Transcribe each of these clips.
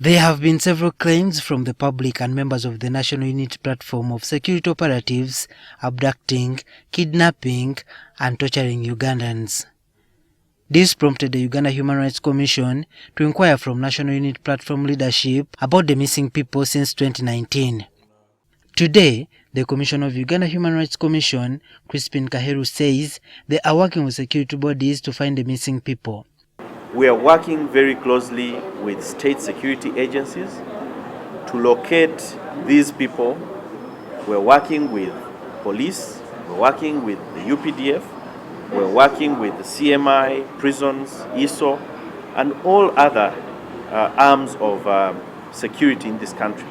There have been several claims from the public and members of the National Unit Platform of security operatives abducting, kidnapping and torturing Ugandans. This prompted the Uganda Human Rights Commission to inquire from National Unit Platform leadership about the missing people since 2019. Today, the Commissioner of Uganda Human Rights Commission, Crispin Kaheru, says they are working with security bodies to find the missing people. We are working very closely with state security agencies to locate these people. We're working with police, we're working with the UPDF, we're working with the CMI, prisons, ISO, and all other arms of security in this country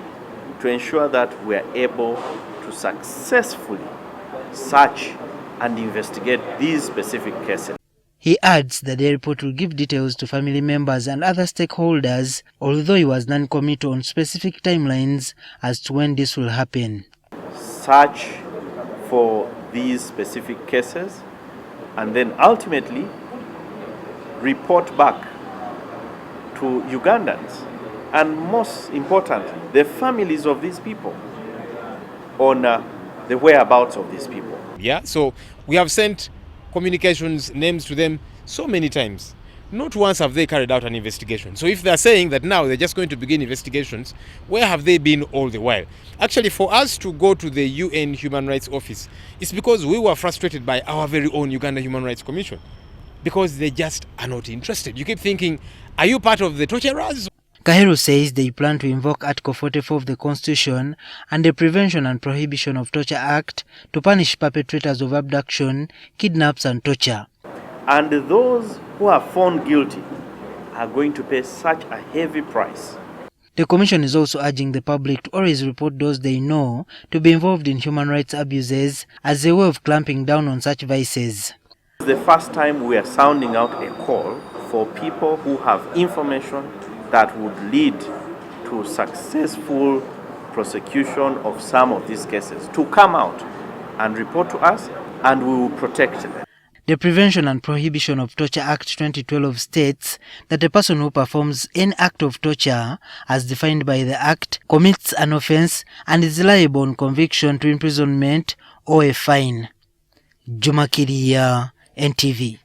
to ensure that we are able to successfully search and investigate these specific cases. He adds that the report will give details to family members and other stakeholders, although he was non-committal on specific timelines as to when this will happen. Search for these specific cases and then ultimately report back to Ugandans and most importantly, the families of these people on the whereabouts of these people. Yeah, so we have sent communications, names to them so many times. Not once have they carried out an investigation. So if they're saying that now they're just going to begin investigations, where have they been all the while? Actually, for us to go to the UN Human Rights Office, it's because we were frustrated by our very own Uganda Human Rights Commission, because they just are not interested. You keep thinking, are you part of the torturers? Kaheru says they plan to invoke Article 44 of the Constitution and the Prevention and Prohibition of Torture Act to punish perpetrators of abduction, kidnaps and torture. And those who are found guilty are going to pay such a heavy price. The Commission is also urging the public to always report those they know to be involved in human rights abuses as a way of clamping down on such vices. It's the first time we are sounding out a call for people who have information that would lead to successful prosecution of some of these cases to come out and report to us, and we will protect them. The Prevention and Prohibition of Torture Act 2012 states that a person who performs any act of torture as defined by the Act commits an offence and is liable on conviction to imprisonment or a fine. Juma Kiriya, NTV.